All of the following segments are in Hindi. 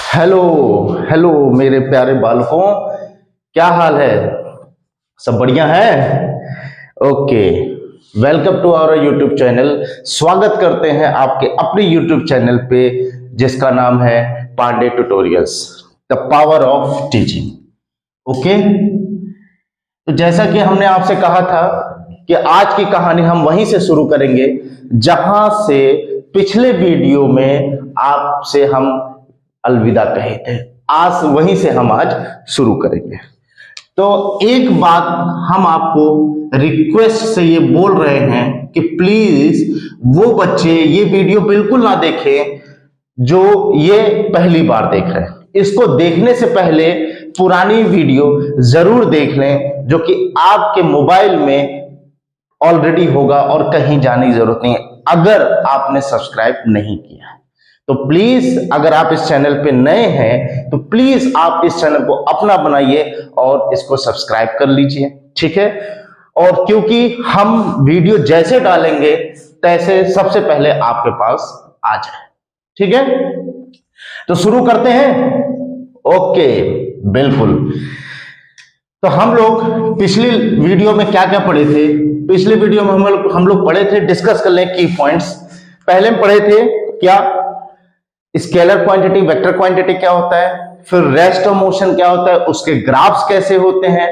हेलो हेलो मेरे प्यारे बालकों, क्या हाल है? सब बढ़िया है? Okay, welcome to our YouTube channel. स्वागत करते हैं आपके अपने यूट्यूब चैनल पे जिसका नाम है Pandey tutorials, the power of teaching. Okay, तो जैसा कि हमने आपसे कहा था कि आज की कहानी हम वहीं से शुरू करेंगे जहां से पिछले वीडियो में आपसे हम अलविदा कहे थे। आज वहीं से हम आज शुरू करेंगे। तो एक बात हम आपको रिक्वेस्ट से ये बोल रहे हैं कि प्लीज वो बच्चे ये वीडियो बिल्कुल ना देखें जो ये पहली बार देख रहे हैं। इसको देखने से पहले पुरानी वीडियो जरूर देख लें जो कि आपके मोबाइल में ऑलरेडी होगा और कहीं जाने की जरूरत नहीं है अगर आपने सब्सक्राइब नहीं किया है। तो प्लीज अगर आप इस चैनल पे नए हैं तो प्लीज आप इस चैनल को अपना बनाइए और इसको सब्सक्राइब कर लीजिए, ठीक है? और क्योंकि हम वीडियो जैसे डालेंगे तैसे सबसे पहले आपके पास आ जाए, ठीक है? तो शुरू करते हैं। ओके, बिल्कुल। तो हम लोग पिछली वीडियो में क्या क्या पढ़े थे? पिछले वीडियो में हम लोग पढ़े थे, डिस्कस कर लें की पॉइंट्स। पहले हम पढ़े थे क्या? स्केलर क्वांटिटी, वेक्टर क्वांटिटी क्या होता है, फिर रेस्ट ऑफ मोशन क्या होता है, उसके ग्राफ्स कैसे होते हैं,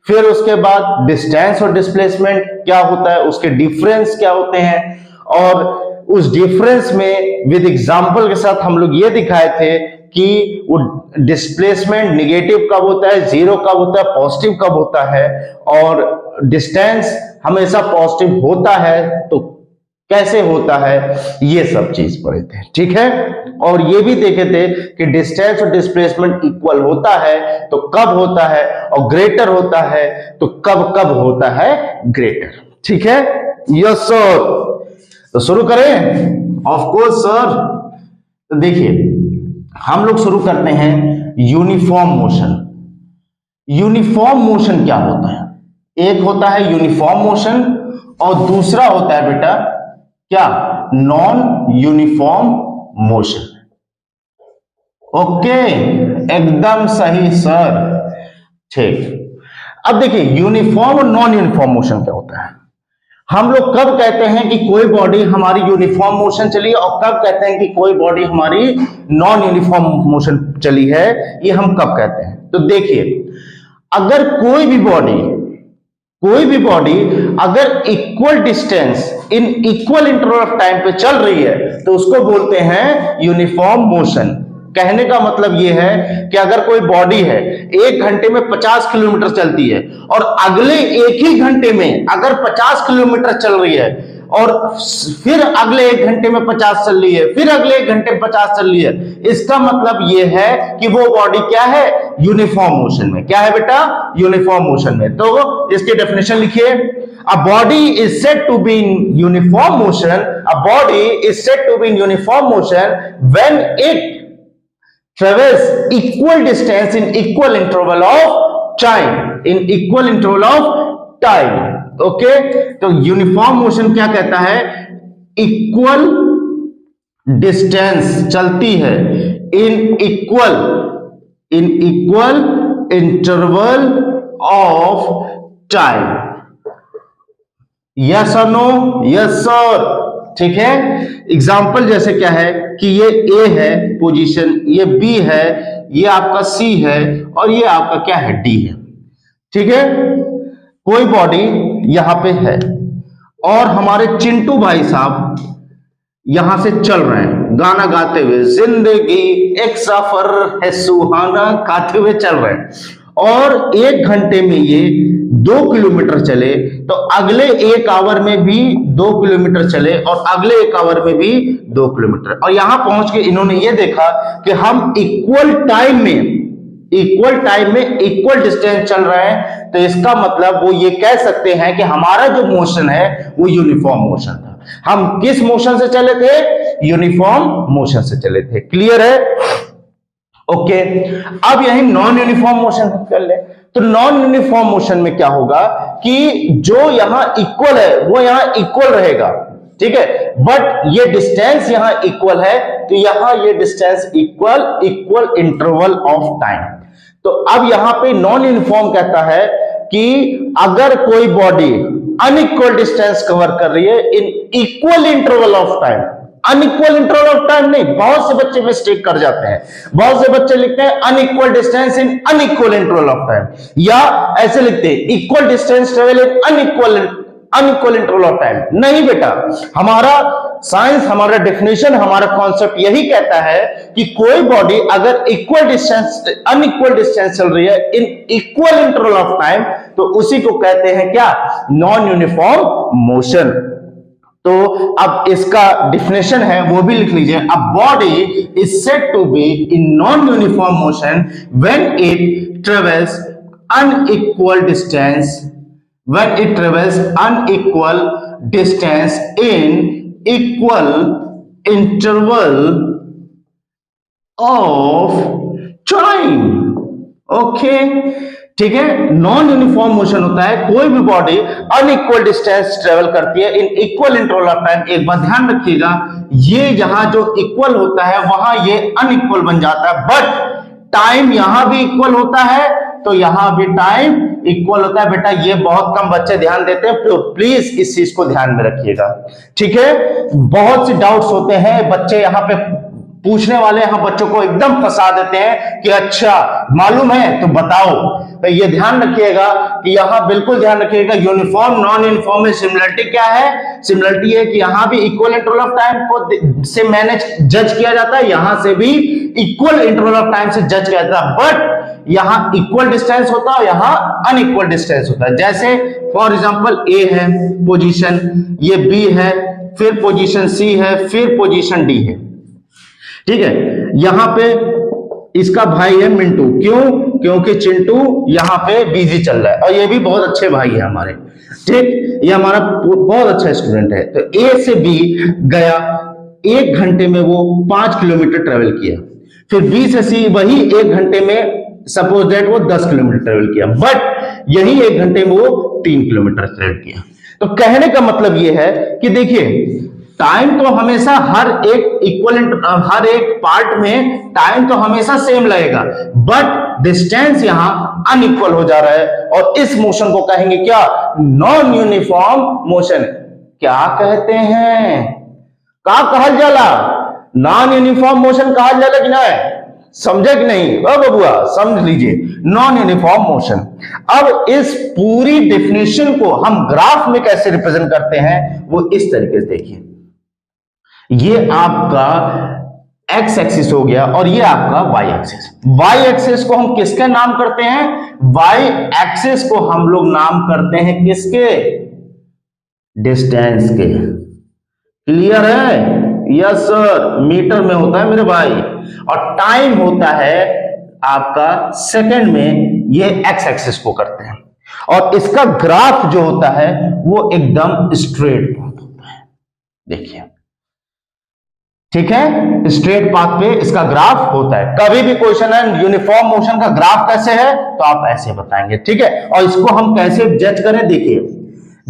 फिर उसके बाद डिस्टेंस और डिस्प्लेसमेंट क्या होता है, उसके डिफरेंस क्या होते हैं, और उस डिफरेंस में विद एग्जांपल के साथ हम लोग ये दिखाए थे कि वो डिस्प्लेसमेंट निगेटिव कब होता है, जीरो कब होता है, पॉजिटिव कब होता है, और डिस्टेंस हमेशा पॉजिटिव होता है तो कैसे होता है, ये सब चीज पढ़े थे, ठीक है? और ये भी देखे थे कि डिस्टेंस और डिस्प्लेसमेंट इक्वल होता है तो कब होता है, और ग्रेटर होता है तो कब कब होता है ग्रेटर, ठीक है? Yes sir. तो शुरू करें? Of course sir. तो देखिए हम लोग शुरू करते हैं यूनिफॉर्म मोशन। यूनिफॉर्म मोशन क्या होता है? एक होता है यूनिफॉर्म मोशन और दूसरा होता है बेटा क्या? Non uniform motion. ओके, एकदम सही सर, ठीक। अब देखिए यूनिफॉर्म और नॉन यूनिफॉर्म मोशन क्या होता है। हम लोग कब कहते हैं कि कोई बॉडी हमारी यूनिफॉर्म मोशन चली है और कब कहते हैं कि कोई बॉडी हमारी नॉन यूनिफॉर्म मोशन चली है, ये हम कब कहते हैं? तो देखिए अगर कोई भी बॉडी अगर equal distance in equal interval of time पे चल रही है तो उसको बोलते हैं यूनिफॉर्म मोशन। कहने का मतलब यह है कि अगर कोई बॉडी है 1 घंटे में 50 किलोमीटर चलती है और अगले एक ही घंटे में अगर 50 किलोमीटर चल रही है और फिर अगले 1 घंटे में 50 चल रही है, फिर अगले 1 घंटे में 50 चल रही है, इसका मतलब यह है कि वो बॉडी क्या है? यूनिफॉर्म मोशन में। क्या है बेटा? यूनिफॉर्म मोशन में। तो इसकी डेफिनेशन लिखिए। A body is said to be in uniform motion, a body is said to be in uniform motion when it travels equal distance in equal interval of time, in equal interval of time. Okay, तो यूनिफॉर्म मोशन क्या कहता है? इक्वल डिस्टेंस चलती है in equal interval of time. Yes और नो? यस सर, ठीक है। एग्जाम्पल जैसे क्या है कि ये ए है पोजीशन, ये बी है, ये आपका सी है और ये आपका क्या है? डी है, ठीक है। कोई बॉडी यहां पे है और हमारे चिंटू भाई साहब यहां से चल रहे हैं गाना गाते हुए, जिंदगी एक सफर है सुहाना गाते हुए चल रहे हैं, और 1 घंटे में ये 2 किलोमीटर चले तो अगले 1 आवर में भी 2 किलोमीटर चले और अगले 1 आवर में भी 2 किलोमीटर, और यहां पहुंच के इन्होंने ये देखा कि हम इक्वल टाइम में इक्वल डिस्टेंस चल रहे हैं, तो इसका मतलब वो ये कह सकते हैं कि हमारा जो मोशन है वो यूनिफॉर्म मोशन था। हम किस मोशन से चले थे? यूनिफॉर्म मोशन से चले थे। क्लियर है? ओके, अब यही नॉन यूनिफॉर्म मोशन कर ले। तो नॉन यूनिफॉर्म मोशन में क्या होगा कि जो यहां इक्वल है वो यहां इक्वल रहेगा, ठीक है, बट ये डिस्टेंस यहां इक्वल है, तो यहां ये distance equal interval of time. तो अब यहां पे नॉन यूनिफॉर्म कहता है कि अगर कोई बॉडी अनइक्वल डिस्टेंस कवर कर रही है in equal interval of time, unequal interval of time नहीं, बहुत से बच्चे मिस्टेक कर जाते हैं, बहुत से बच्चे लिखते हैं unequal distance in unequal interval of time, या ऐसे लिखते हैं equal distance travel in unequal interval of time. नहीं बेटा, हमारा साइंस, हमारा डेफिनेशन, हमारा कॉन्सेप्ट यही कहता है कि कोई बॉडी अगर अनइक्वल डिस्टेंस चल रही है in equal interval of time, तो उसी को कहते हैं क्या, नॉन यूनिफॉर्म मोशन। तो अब इसका डिफिनेशन है वो भी लिख लीजिए। A body is said to be in non uniform motion when it travels unequal distance, when it travels unequal distance in equal interval of time। Okay, ठीक है, नॉन यूनिफॉर्म मोशन होता है कोई भी बॉडी अनइक्वल डिस्टेंस ट्रेवल करती है in equal interval of time. एक बात ध्यान रखिएगा, ये जहां जो इक्वल होता है वहां ये अनइक्वल बन जाता है, बट टाइम यहां भी इक्वल होता है तो यहां भी टाइम इक्वल होता है। बेटा ये बहुत कम बच्चे ध्यान देते हैं, तो प्लीज इस चीज को ध्यान में रखिएगा, ठीक है। बहुत से डाउट्स होते हैं, बच्चे यहां पे पूछने वाले यहां बच्चों को एकदम फंसा देते हैं कि अच्छा मालूम है तो बताओ। तो ये ध्यान रखिएगा कि यहां बिल्कुल ध्यान रखिएगा, यूनिफॉर्म नॉन यूनिफॉर्म में सिमिलरिटी क्या है, सिमिलरिटी है कि यहां भी इक्वल इंटरवल ऑफ टाइम को से मैनेज जज किया जाता है, यहां से भी इक्वल इंटरवल ऑफ टाइम से जज किया जाता है, बट यहां इक्वल डिस्टेंस होता है, यहां अनइक्वल डिस्टेंस होता है। जैसे फॉर एग्जांपल ए है पोजीशन, ये बी है, फिर पोजीशन सी है, फिर पोजीशन डी है, ठीक है। यहां पे इसका भाई है मिंटू, क्यों, क्योंकि चिंटू यहां पे बिजी चल रहा है और ये भी बहुत अच्छे भाई है हमारे, ठीक, ये हमारा बहुत अच्छा स्टूडेंट है। तो ए से बी गया, 1 घंटे में वो 5 किलोमीटर ट्रेवल किया, फिर बी से सी वही 1 घंटे में सपोज दैट वो 10 किलोमीटर ट्रेवल किया, बट यही 1 घंटे में वो 3 किलोमीटर ट्रेवल किया। तो कहने का मतलब ये है कि देखिए टाइम तो हमेशा हर एक पार्ट में टाइम तो हमेशा सेम लगेगा, बट डिस्टेंस यहां अनइक्वल हो जा रहा है, और इस मोशन को कहेंगे क्या, नॉन यूनिफॉर्म मोशन। क्या कहते हैं, का कहल जाला, नॉन यूनिफॉर्म मोशन कहल जाला कि नहीं, समझे कि नहीं बबुआ, समझ लीजिए, नॉन यूनिफॉर्म मोशन। अब इस पूरी डेफिनेशन को हम ग्राफ में कैसे रिप्रेजेंट करते हैं वो इस तरीके से देखिए, ये आपका एक्स एक्सिस हो गया और ये आपका वाई एक्सिस। वाई एक्सिस को हम किसके नाम करते हैं, वाई एक्सिस को हम लोग नाम करते हैं किसके, डिस्टेंस के। क्लियर है, यस सर, मीटर में होता है मेरे भाई, और टाइम होता है आपका सेकंड में, ये एक्स एक्सिस को करते हैं, और इसका ग्राफ जो होता है वो एकदम स्ट्रेट होता है, देखिए, ठीक है, स्ट्रेट पाथ पे इसका ग्राफ होता है। कभी भी क्वेश्चन है यूनिफॉर्म मोशन का ग्राफ कैसे है तो आप ऐसे बताएंगे, ठीक है। और इसको हम कैसे जज करें, देखिए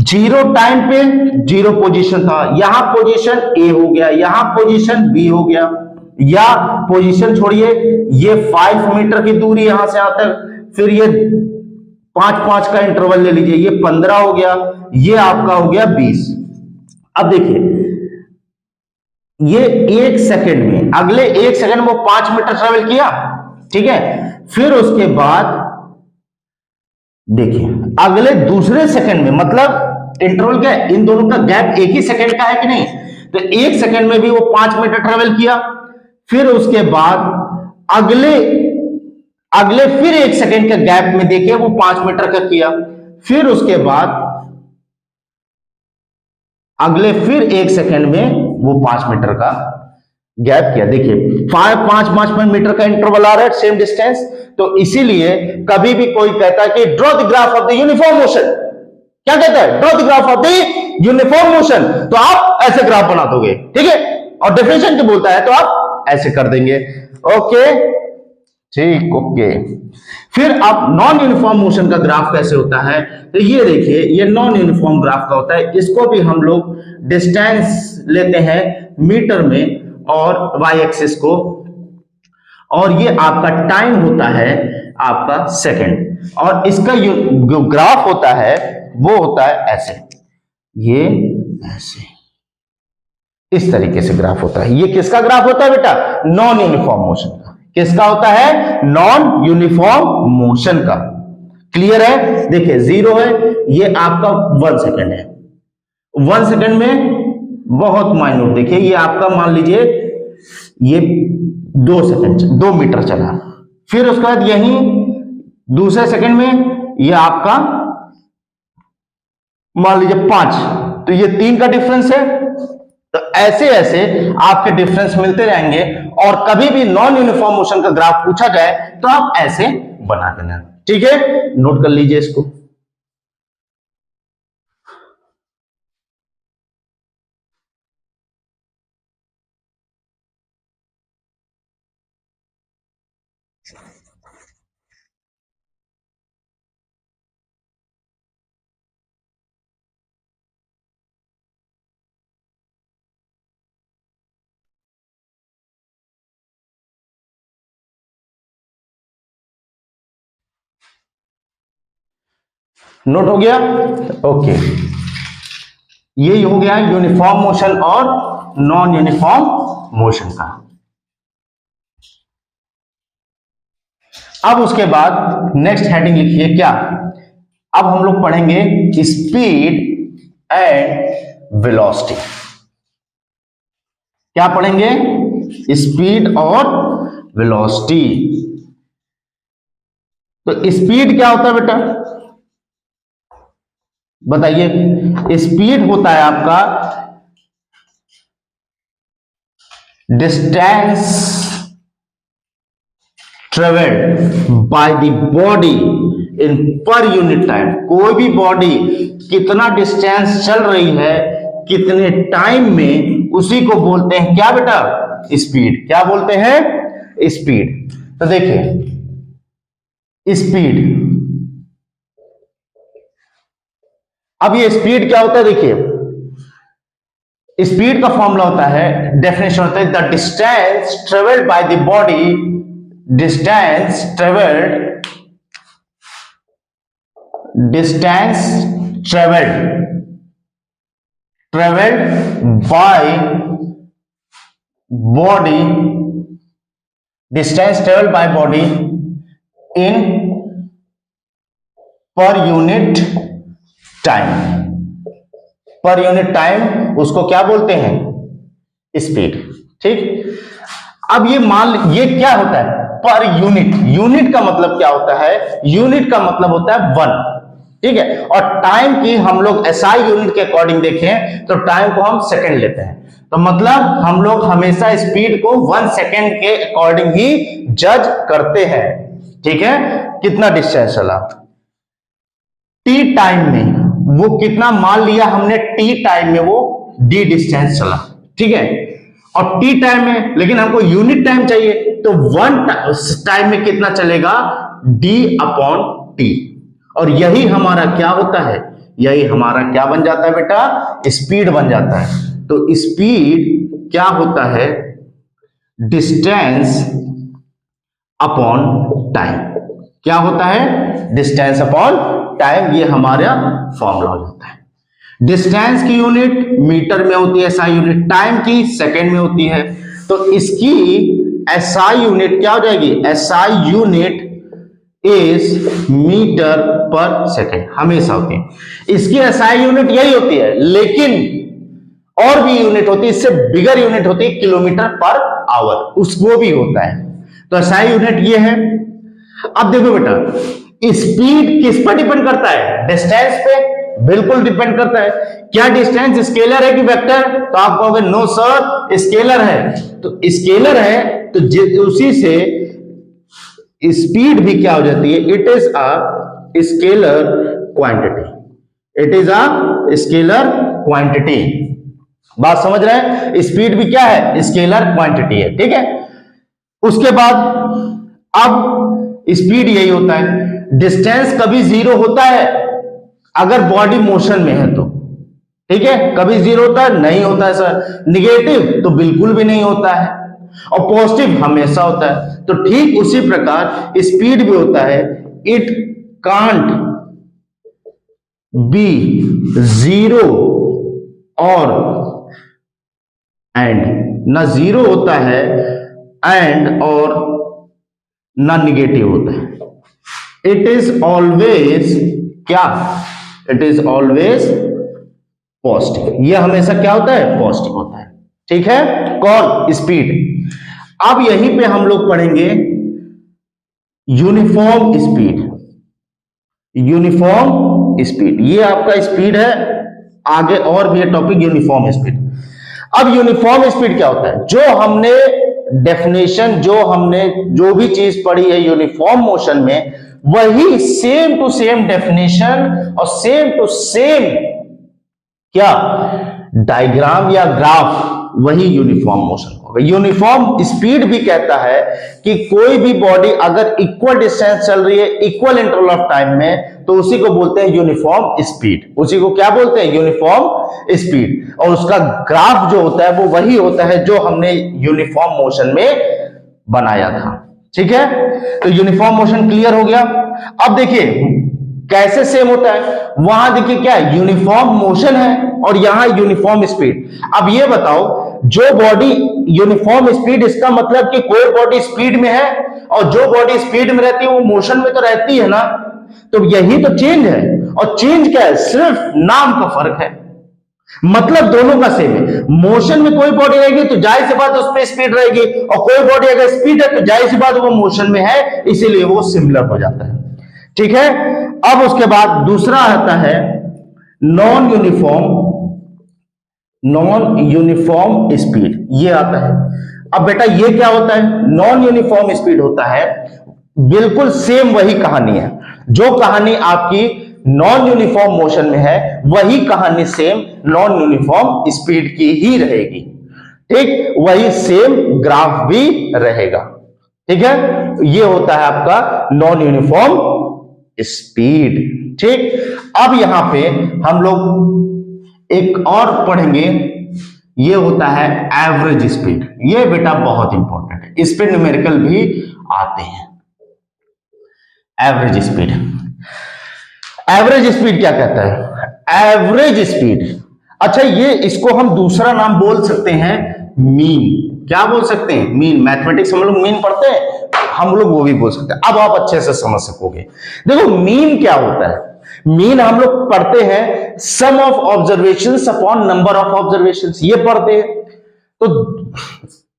0 टाइम पे 0 पोजीशन था, यहां पोजीशन ए हो गया, यहां पोजीशन बी हो गया, या पोजीशन छोड़िए, ये 5 मीटर की दूरी यहां से आता है, फिर ये 5-5 का इंटरवल ले लीजिए, ये 15 हो गया, ये आपका हो गया 20। अब देखिए ये 1 सेकंड में, अगले 1 सेकंड में वो 5 मीटर ट्रेवल किया, ठीक है। फिर उसके बाद देखिए अगले दूसरे सेकंड में, मतलब इंटरवल क्या है, इन दोनों का गैप 1 ही सेकंड का है कि नहीं, तो 1 सेकंड में भी वो 5 मीटर ट्रेवल किया, फिर उसके बाद अगले फिर 1 सेकंड के गैप में देखिए वो 5 मीटर का किया, फिर उसके बाद अगले फिर 1 सेकंड में वो 5 मीटर का गैप किया। देखिए 5 मीटर का इंटरवल आ रहा है, सेम डिस्टेंस, तो इसीलिए कभी भी कोई कहता है कि draw the graph of the uniform motion, क्या कहता है, draw the graph of the uniform motion, तो आप ऐसे ग्राफ बना दोगे, ठीक है। और डेफिनेशन जो बोलता है तो आप ऐसे कर देंगे, ओके। ठीक, ओके। फिर अब नॉन यूनिफॉर्म मोशन का ग्राफ कैसे होता है, तो ये देखिए, ये नॉन यूनिफॉर्म ग्राफ का होता है। इसको भी हम लोग डिस्टेंस लेते हैं मीटर में और वाई एक्सिस को, और ये आपका टाइम होता है आपका सेकंड, और इसका जो ग्राफ होता है वो होता है ऐसे, ये ऐसे, इस तरीके से ग्राफ होता है। ये किसका ग्राफ होता है बेटा? नॉन यूनिफॉर्म मोशन का। किसका होता है? नॉन यूनिफॉर्म मोशन का। क्लियर है? देखिए, 0 है, ये आपका 1 सेकंड है। 1 सेकंड में बहुत माइन्यूट, देखिए ये आपका मान लीजिए ये 2 सेकंड, 2 मीटर चला। फिर उसके बाद यही दूसरे सेकंड में ये आपका मान लीजिए 5, तो ये 3 का डिफरेंस है। तो ऐसे ऐसे आपके डिफरेंस मिलते जाएंगे, और कभी भी नॉन यूनिफॉर्म मोशन का ग्राफ पूछा जाए तो आप ऐसे बना देना। ठीक है, नोट कर लीजिए इसको। नोट हो गया? ओके, ये हो गया यूनिफॉर्म मोशन और नॉन यूनिफॉर्म मोशन का। अब उसके बाद नेक्स्ट हेडिंग लिखिए क्या? अब हम लोग पढ़ेंगे स्पीड एंड वेलोसिटी। क्या पढ़ेंगे? स्पीड और वेलोसिटी। तो स्पीड क्या होता है बेटा, बताइए? स्पीड होता है आपका distance travelled by the body in per unit time. कोई भी बॉडी कितना डिस्टेंस चल रही है कितने टाइम में, उसी को बोलते हैं क्या बेटा? स्पीड। क्या बोलते हैं? स्पीड। तो देखिए, स्पीड, अब ये स्पीड क्या होता है? देखिए, स्पीड का फॉर्मूला होता है, डेफिनेशन होता है the distance travelled by the body, distance travelled by body, distance travelled by body in per unit time. पर यूनिट टाइम उसको क्या बोलते हैं? स्पीड। ठीक, अब ये मान, ये क्या होता है? Per unit. यूनिट का मतलब क्या होता है? यूनिट का मतलब होता है 1। ठीक है, और टाइम की हम लोग एसआई यूनिट के अकॉर्डिंग देखें तो टाइम को हम सेकंड लेते हैं। तो मतलब हम लोग हमेशा स्पीड को 1 सेकंड के अकॉर्डिंग ही जज करते हैं। ठीक है, कितना डिस्टेंस चला, टी टाइम में वो कितना मान लिया हमने, टी टाइम में वो डी डिस्टेंस चला। ठीक है, और टी टाइम में, लेकिन हमको यूनिट टाइम चाहिए, तो 1 टाइम में कितना चलेगा? D upon T. और यही हमारा क्या होता है? यही हमारा क्या बन जाता है बेटा? स्पीड बन जाता है। तो स्पीड क्या होता है? Distance upon time. क्या होता है? Distance upon time. ये हमारा फॉर्मूला हो जाता है। डिस्टेंस की यूनिट मीटर में होती है एसआई यूनिट, टाइम की सेकंड में होती है। तो इसकी एसआई यूनिट क्या हो जाएगी? एसआई यूनिट इज मीटर पर सेकंड, हमेशा होती है। इसकी एसआई यूनिट यही होती है, लेकिन और भी यूनिट होती है, इससे बिगर यूनिट होती है किलोमीटर पर आवर, उसको भी होता है। तो एसआई यूनिट ये है। अब देखो बेटा, स्पीड किस पर डिपेंड करता है? डिस्टेंस पे बिल्कुल डिपेंड करता है। क्या डिस्टेंस स्केलर है कि वेक्टर? तो आप कहोगे नो सर, स्केलर है। तो स्केलर है तो उसी से स्पीड भी क्या हो जाती है? It is a scalar quantity. It is a scalar quantity. बात समझ रहे हैं? स्पीड भी क्या है? स्केलर क्वांटिटी है। ठीक है, उसके बाद अब स्पीड यही होता है। डिस्टेंस कभी जीरो होता है अगर बॉडी मोशन में है तो, ठीक है, कभी जीरो होता है नहीं होता है सर। निगेटिव तो बिल्कुल भी नहीं होता है, और पॉजिटिव हमेशा होता है। तो ठीक उसी प्रकार स्पीड भी होता है, इट कांट बी जीरो और एंड, ना जीरो होता है एंड और ना निगेटिव होता है। इट इज ऑलवेज क्या, इट इज ऑलवेज पॉजिटिव। यह हमेशा क्या होता है, पॉजिटिव होता है, ठीक है। कौन, स्पीड। अब यहीं पे हम लोग पढ़ेंगे यूनिफॉर्म स्पीड। यूनिफॉर्म स्पीड ये आपका स्पीड है, आगे और भी है टॉपिक यूनिफॉर्म स्पीड। अब यूनिफॉर्म स्पीड क्या होता है, जो हमने डेफिनेशन, जो भी चीज पढ़ी है यूनिफॉर्म मोशन में, वही सेम टू सेम डेफिनेशन और सेम टू सेम क्या डायग्राम या ग्राफ, वही यूनिफॉर्म मोशन होगा। यूनिफॉर्म स्पीड भी कहता है कि कोई भी बॉडी अगर इक्वल डिस्टेंस चल रही है इक्वल इंटरवल ऑफ टाइम में, तो उसी को बोलते हैं यूनिफॉर्म स्पीड। उसी को क्या बोलते हैं, यूनिफॉर्म स्पीड। और उसका ग्राफ जो होता है वो वही होता है जो हमने यूनिफॉर्म मोशन में बनाया था, ठीक है। तो यूनिफॉर्म मोशन क्लियर हो गया। अब देखिए कैसे सेम होता है, वहां देखिए क्या है, यूनिफॉर्म मोशन है और यहां यूनिफॉर्म स्पीड। अब ये बताओ, जो बॉडी यूनिफॉर्म स्पीड, इसका मतलब कि कोई बॉडी स्पीड में है और जो बॉडी स्पीड में रहती है वो मोशन में तो रहती है ना, तो यही तो चेंज है। और चेंज क्या है, सिर्फ नाम का फर्क है, मतलब दोनों का सेम है। मोशन में कोई बॉडी रहेगी तो जाहिर सी बात उस पर स्पीड रहेगी, और कोई बॉडी अगर स्पीड है तो जाहिर सी बात वो मोशन में है, इसीलिए वो सिमिलर हो जाता है, ठीक है। अब उसके बाद दूसरा आता है नॉन यूनिफॉर्म स्पीड, ये आता है। अब बेटा ये क्या होता है, नॉन यूनिफॉर्म स्पीड होता है, बिल्कुल सेम वही कहानी है। जो कहानी आपकी नॉन यूनिफॉर्म मोशन में है वही कहानी सेम नॉन यूनिफॉर्म स्पीड की ही रहेगी, ठीक, वही सेम ग्राफ भी रहेगा, ठीक है। ये होता है आपका नॉन यूनिफॉर्म स्पीड, ठीक। अब यहां पे हम लोग एक और पढ़ेंगे, ये होता है एवरेज स्पीड। ये बेटा बहुत इंपॉर्टेंट है, इस पे न्यूमेरिकल भी आते हैं। एवरेज स्पीड, एवरेज स्पीड क्या कहता है, एवरेज स्पीड, अच्छा ये इसको हम दूसरा नाम बोल सकते हैं मीन। क्या बोल सकते हैं, मीन। मैथमेटिक्स हम लोग मीन पढ़ते हैं, हम लोग वो भी बोल सकते हैं। अब आप अच्छे से समझ सकोगे। देखो मीन क्या होता है, मीन हम लोग पढ़ते हैं sum of observations upon number of observations, ये पढ़ते हैं। तो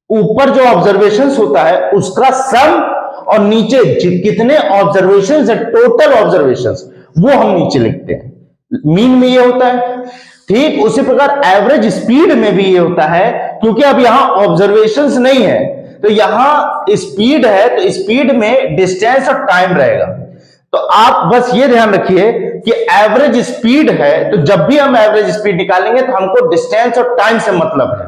ऊपर जो ऑब्जर्वेशंस होता है उसका सम, और नीचे कितने ऑब्जर्वेशंस है, टोटल ऑब्जर्वेशंस, वो हम नीचे लिखते हैं। मीन में ये होता है, ठीक। उसी प्रकार एवरेज स्पीड में भी ये होता है, क्योंकि अब यहां ऑब्जर्वेशंस नहीं है तो यहां स्पीड है, तो स्पीड में डिस्टेंस और टाइम रहेगा। तो आप बस ये ध्यान रखिए कि एवरेज स्पीड है, तो जब भी हम एवरेज स्पीड निकालेंगे तो हमको डिस्टेंस और टाइम से मतलब है।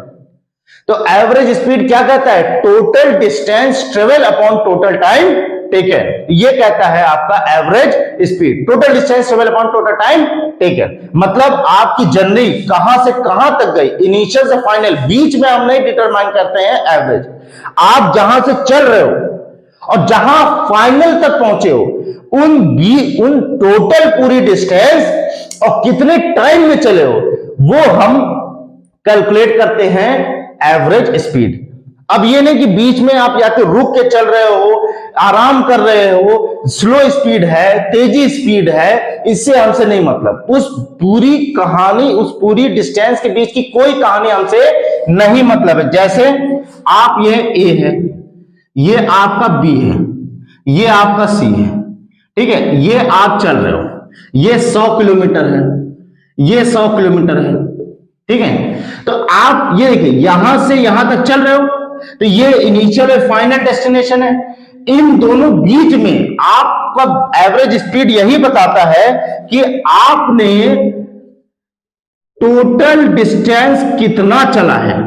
तो एवरेज स्पीड क्या कहता है, total distance travel upon total time taken, ये कहता है आपका average speed. Total distance travel upon total time taken, मतलब आपकी जर्नी कहां से कहां तक गई, इनिशियल से फाइनल, बीच में हम नहीं डिटरमाइन करते हैं एवरेज। आप जहां से चल रहे हो और जहां फाइनल तक पहुंचे हो, उन टोटल पूरी डिस्टेंस और कितने टाइम में चले हो, वो हम कैलकुलेट करते हैं एवरेज स्पीड। अब ये नहीं कि बीच में आप या तो रुक के चल रहे हो, आराम कर रहे हो, स्लो स्पीड है, तेजी स्पीड है, इससे हमसे नहीं मतलब। उस पूरी कहानी, उस पूरी डिस्टेंस के बीच की कोई कहानी हमसे नहीं मतलब है। जैसे आप, ये ए है, ये आपका बी है, ये आपका सी है, ठीक है। ये आप चल रहे हो, ये 100 किलोमीटर है, ये 100 किलोमीटर है, ठीक है। तो आप ये देखिए यहां से यहां तक चल रहे हो, तो ये इनिशियल और फाइनल डेस्टिनेशन है। इन दोनों बीच में आपका एवरेज स्पीड यही बताता है कि आपने टोटल डिस्टेंस कितना चला है।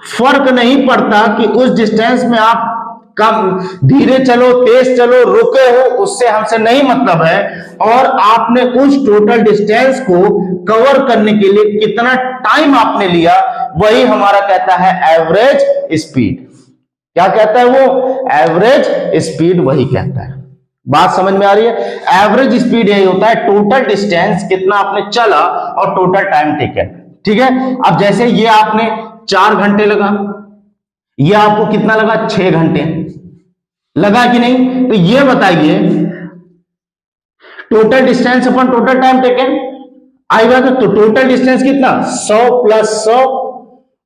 फर्क नहीं पड़ता कि उस डिस्टेंस में आप कम धीरे चलो, तेज चलो, रुके हो, उससे हमसे नहीं मतलब है। और आपने उस टोटल डिस्टेंस को कवर करने के लिए कितना टाइम आपने लिया, वही हमारा कहता है एवरेज स्पीड। क्या कहता है वो? एवरेज स्पीड वही कहता है। बात समझ में आ रही है? एवरेज स्पीड यही होता है, टोटल डिस्टेंस कितना आपने चला और टोटल टाइम टेकन। ठीक है, अब जैसे ये आपने 4 घंटे लगा, ये आपको कितना लगा? 6 घंटे लगा कि नहीं? तो ये बताइए टोटल डिस्टेंस अपन टोटल टाइम टेकन आएगा तो टोटल डिस्टेंस कितना? 100 + 100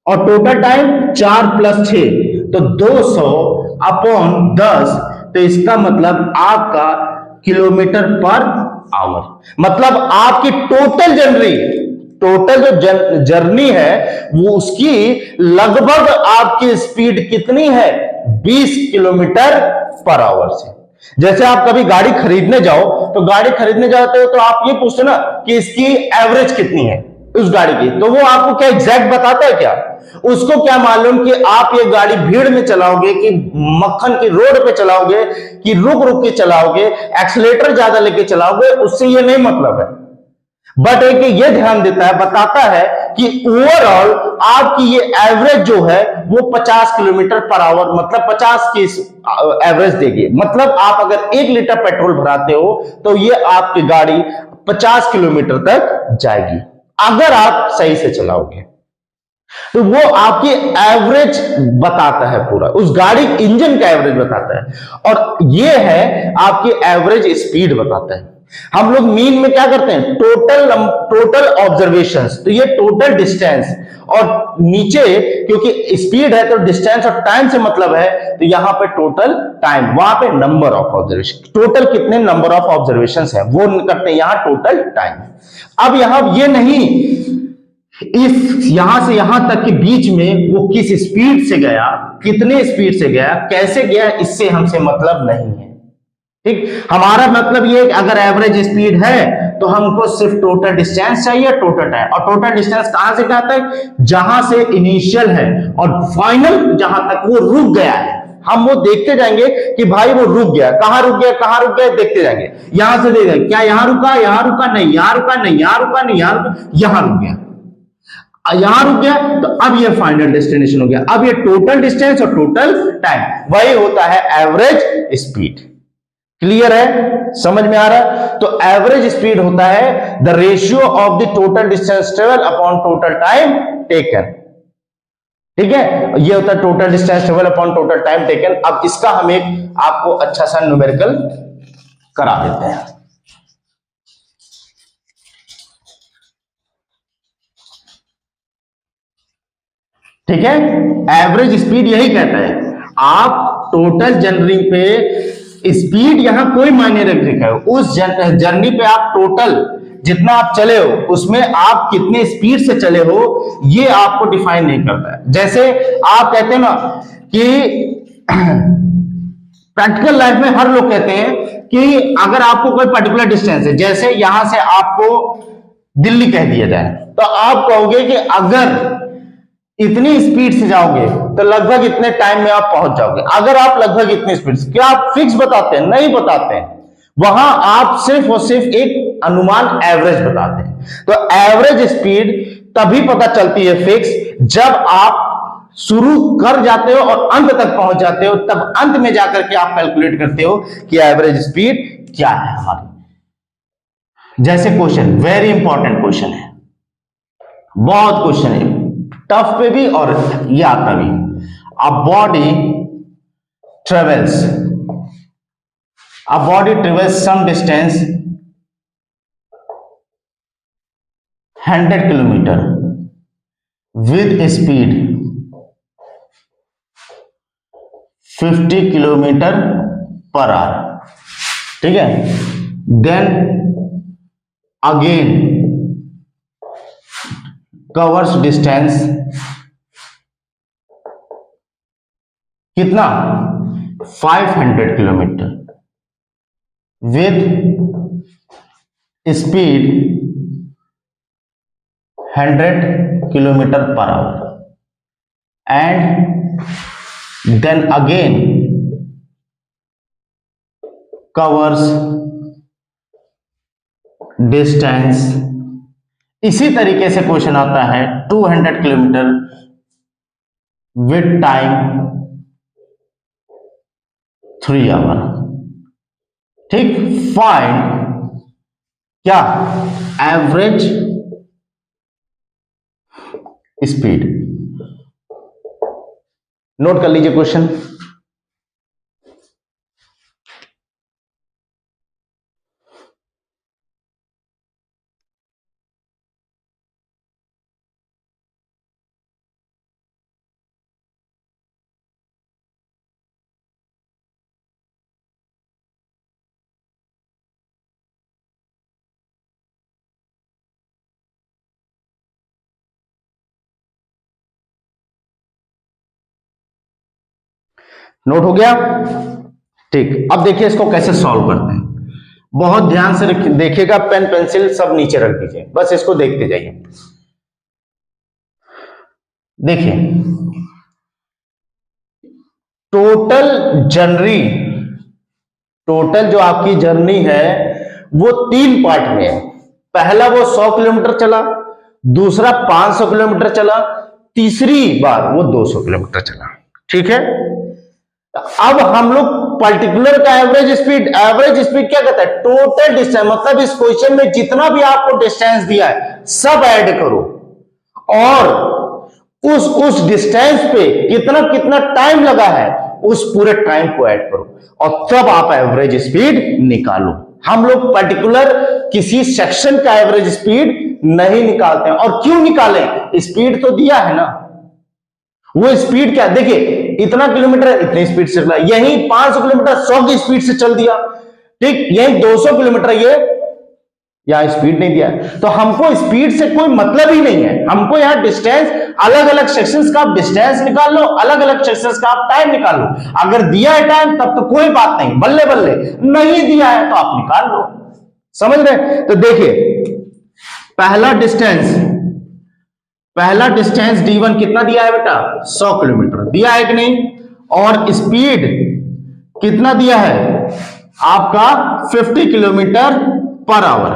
और टोटल टाइम 4 + 6 तो 200/10। तो इसका मतलब आपका किलोमीटर पर आवर, मतलब आपकी टोटल जो जर्नी है वो उसकी लगभग आपकी स्पीड कितनी है? 20 किलोमीटर पर आवर से। जैसे आप कभी गाड़ी खरीदने जाओ तो गाड़ी खरीदने जाते हो तो आप ये पूछते ना कि इसकी एवरेज कितनी है उस गाड़ी की, तो वो आपको क्या एग्जैक्ट बताता है क्या? उसको क्या मालूम कि आप ये गाड़ी भीड़ में चलाओगे कि मक्खन की रोड पे चलाओगे कि रुक रुक के चलाओगे, एक्सीलेटर ज्यादा लेके चलाओगे, उससे ये नहीं मतलब है। बट एक ये ध्यान देता है, बताता है कि ओवरऑल आपकी ये एवरेज जो है वो 50 किलोमीटर पर आवर, मतलब 50 की एवरेज देगी। मतलब आप अगर 1 लीटर पेट्रोल भराते हो तो ये आपकी गाड़ी 50 किलोमीटर तक जाएगी अगर आप सही से चलाओगे। तो वो आपकी एवरेज बताता है, पूरा उस गाड़ी इंजन का एवरेज बताता है। और ये है आपकी एवरेज स्पीड बताता है। हम लोग मीन में क्या करते हैं? टोटल ऑब्जर्वेशंस, तो ये टोटल डिस्टेंस और नीचे क्योंकि स्पीड है तो डिस्टेंस और टाइम से मतलब है, तो यहां पे टोटल टाइम, वहां पे नंबर ऑफ ऑब्जर्वेशन, टोटल कितने नंबर ऑफ ऑब्जर्वेशंस है वो करते हैं, यहां टोटल टाइम। अब यहां ये नहीं, इस यहां से यहां तक के बीच में वो किस स्पीड से गया, कितने स्पीड से गया, कैसे गया, इससे हमसे मतलब नहीं है। ठीक, हमारा मतलब ये कि अगर एवरेज स्पीड है तो हमको सिर्फ टोटल डिस्टेंस चाहिए, टोटल टाइम। और टोटल डिस्टेंस कहां से कहां तक? जहां से इनिशियल है और फाइनल जहां तक वो रुक गया है, हम वो देखते जाएंगे कि भाई वो रुक गया, कहां रुक गया, कहां रुक गया, देखते जाएंगे। यहां से देखेंगे क्या यहां रुका, यहां रुका नहीं, यहां रुका नहीं, यहां रुका नहीं, यहां रुका, यहां रुक गया, यहां रुक गया, तो अब ये फाइनल डेस्टिनेशन हो गया। अब ये टोटल डिस्टेंस और टोटल टाइम, वही होता है एवरेज स्पीड। क्लियर है? समझ में आ रहा है? तो एवरेज स्पीड होता है the ratio of the total distance travel upon total time taken. ठीक है, ये होता है total distance travel upon total time taken. अब इसका हम एक आपको अच्छा सा न्यूमेरिकल करा देते हैं। ठीक है, एवरेज स्पीड यही कहता है, आप टोटल जर्नी पे स्पीड यहां कोई मायने नहीं रखा है, उस जर्नी पे आप टोटल जितना आप चले हो उसमें आप कितने स्पीड से चले हो ये आपको डिफाइन नहीं करता है। जैसे आप कहते हैं ना कि प्रैक्टिकल लाइफ में हर लोग कहते हैं कि अगर आपको कोई पर्टिकुलर डिस्टेंस है, जैसे यहां से आपको दिल्ली कह दिया जाए, तो आप कहोगे कि अगर इतनी स्पीड से जाओगे तो लगभग इतने टाइम में आप पहुंच जाओगे। अगर आप लगभग इतनी स्पीड से, क्या आप फिक्स बताते हैं? नहीं बताते हैं, वहां आप सिर्फ और सिर्फ एक अनुमान एवरेज बताते हैं। तो एवरेज स्पीड तभी पता चलती है फिक्स जब आप शुरू कर जाते हो और अंत तक पहुंच जाते हो, तब अंत में जाकर के आप कैलकुलेट करते हो कि एवरेज स्पीड क्या है हमारी। जैसे क्वेश्चन, वेरी इंपॉर्टेंट क्वेश्चन है, बहुत क्वेश्चन है, टफ पे भी और ये आता भी। A body travels some distance 100 kilometre with speed 50 kilometre per hour. ठीक है, देन अगेन कवर्स डिस्टेंस कितना? 500 kilometre with speed 100 kilometre per hour, and then again covers distance. इसी तरीके से क्वेश्चन आता है 200 किलोमीटर विद टाइम 3 आवर। ठीक, फाइंड क्या एवरेज स्पीड। नोट कर लीजिए क्वेश्चन। नोट हो गया? ठीक, अब देखिए इसको कैसे सॉल्व करते हैं। बहुत ध्यान से देखिएगा, पेन पेंसिल सब नीचे रख दीजिए, बस इसको देखते जाइए। देखिए, टोटल जो आपकी जर्नी है वो 3 पार्ट में है। पहला वो 100 किलोमीटर चला, दूसरा 500 किलोमीटर चला, तीसरी बार वो 200 किलोमीटर चला। ठीक है, अब हम लोग पर्टिकुलर का एवरेज स्पीड क्या कहता है? टोटल डिस्टेंस, मतलब इस क्वेश्चन में जितना भी आपको डिस्टेंस दिया है सब ऐड करो और उस डिस्टेंस पे कितना टाइम लगा है उस पूरे टाइम को ऐड करो और तब आप एवरेज स्पीड निकालो। हम लोग पर्टिकुलर किसी सेक्शन का एवरेज स्पीड नहीं निकालते हैं। और क्यों निकालें? स्पीड तो दिया है ना, वो स्पीड क्या, देखिए इतना किलोमीटर इतनी स्पीड से चला, यही 500 किलोमीटर 100 की स्पीड से चल दिया। ठीक, यही 200 किलोमीटर ये यहां स्पीड नहीं दिया, तो हमको स्पीड से कोई मतलब ही नहीं है। हमको यहां डिस्टेंस, अलग अलग सेक्शंस का आप डिस्टेंस निकाल लो, अलग अलग सेक्शंस का आप टाइम निकाल लो। अगर दिया है टाइम तब तो कोई बात नहीं, बल्ले बल्ले, नहीं दिया है तो आप निकाल लो। समझ रहे? तो देखिए पहला डिस्टेंस d1 कितना दिया है बेटा? 100 किलोमीटर दिया है कि नहीं? और स्पीड कितना दिया है आपका? 50 किलोमीटर पर आवर।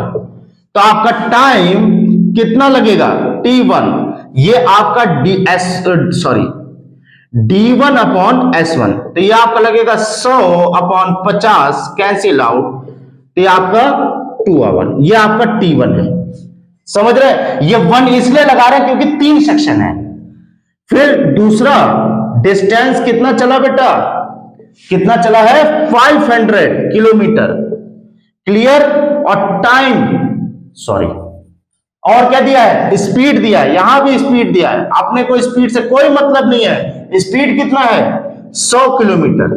तो आपका टाइम कितना लगेगा? t1, ये आपका d1 अपॉन s1, तो ये आपका लगेगा 100 अपॉन 50 कैंसिल आउट, तो ये आपका 2 आवर, ये आपका t1 है। समझ रहे? ये 1 इसलिए लगा रहे हैं क्योंकि 3 सेक्शन है। फिर दूसरा डिस्टेंस कितना चला बेटा? कितना चला है? 500 किलोमीटर। क्लियर? और टाइम, और क्या दिया है? स्पीड दिया है, यहां भी स्पीड दिया है। अपने को स्पीड से कोई मतलब नहीं है। स्पीड कितना है? 100 किलोमीटर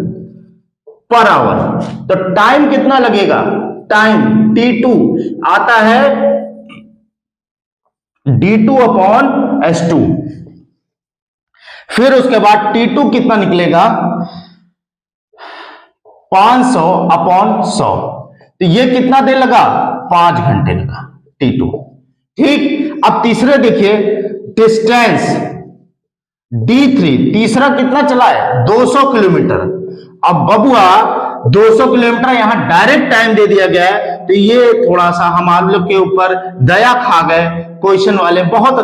पर आवर। तो टाइम कितना लगेगा? टाइम t2 आता है d2 अपॉन s2। फिर उसके बाद t2 कितना निकलेगा? 500 अपॉन 100, तो ये कितना देर लगा? 5 घंटे लगा t2। ठीक, अब तीसरे देखिए डिस्टेंस d3, तीसरा कितना चला है? 200 किलोमीटर। अब बबुआ 200 किलोमीटर यहां डायरेक्ट टाइम दे दिया गया है, तो ये थोड़ा सा हम आप लोग के ऊपर दया खा गए क्वेश्चन वाले। बहुत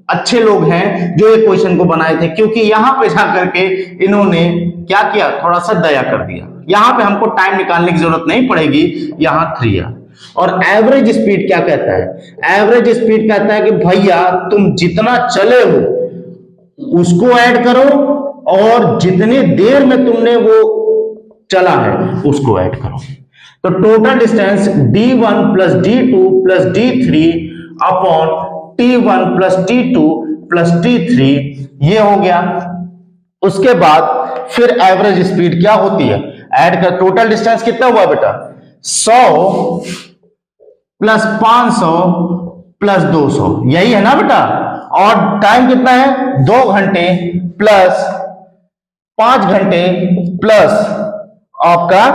अच्छे लोग हैं जो ये क्वेश्चन को बनाए थे, क्योंकि यहां पे जाकर के इन्होंने क्या किया? थोड़ा सा दया कर दिया। यहां पे हमको टाइम निकालने की जरूरत नहीं पड़ेगी, यहां 3 है। और एवरेज स्पीड क्या कहता है? एवरेज स्पीड कहता है कि भैया तुम जितना चले हो उसको ऐड करो और जितनी देर में तुमने वो चला है उसको ऐड करो। तो total distance d1 plus d2 plus d3 upon t1 plus t2 plus t3, ये हो गया। उसके बाद फिर एवरेज स्पीड क्या होती है? ऐड कर। टोटल डिस्टेंस कितना हुआ बेटा? 100 प्लस 500 प्लस 200, यही है ना बेटा? और टाइम कितना है? 2 घंटे प्लस 5 घंटे प्लस आपका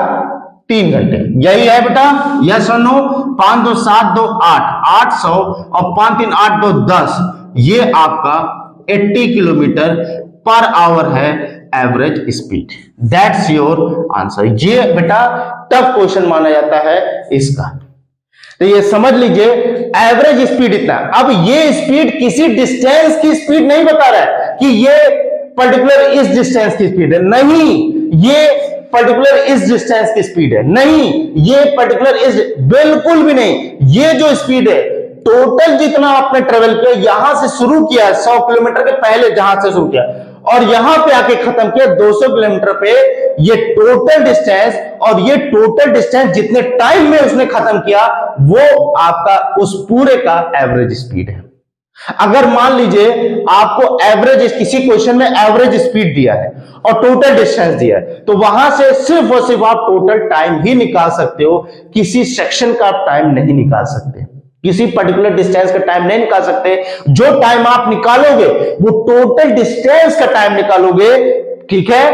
3 घंटे, यही है बेटा? यस और नो? 5 2 7 2 8, 800 और 5 3 8 2 10, ये आपका 80 किलोमीटर पर आवर है average speed. That's your answer. ये बेटा टफ क्वेश्चन माना जाता है इसका। तो ये समझ लीजिए एवरेज स्पीड इतना। अब ये स्पीड किसी डिस्टेंस की स्पीड नहीं बता रहा है कि ये पर्टिकुलर इस डिस्टेंस की स्पीड है, नहीं। ये पर्टिकुलर इस डिस्टेंस की स्पीड है, नहीं। ये पर्टिकुलर इस, बिल्कुल भी नहीं। ये जो स्पीड है टोटल जितना आपने ट्रेवल किया, यहां से शुरू किया 100 किलोमीटर के पहले जहां से शुरू किया और यहां पे आके खत्म किया 200 किलोमीटर पे, ये टोटल डिस्टेंस, और ये टोटल डिस्टेंस जितने टाइम में उसने खत्म किया वो आपका उस पूरे का एवरेज स्पीड है। अगर मान लीजिए आपको एवरेज, किसी क्वेश्चन में एवरेज स्पीड दिया है और टोटल डिस्टेंस दिया है, तो वहां से सिर्फ और सिर्फ आप टोटल टाइम ही निकाल सकते हो, किसी सेक्शन का आप टाइम नहीं निकाल सकते, किसी पर्टिकुलर डिस्टेंस का टाइम नहीं निकाल सकते। जो टाइम आप निकालोगे वो टोटल डिस्टेंस का टाइम निकालोगे, ठीक है।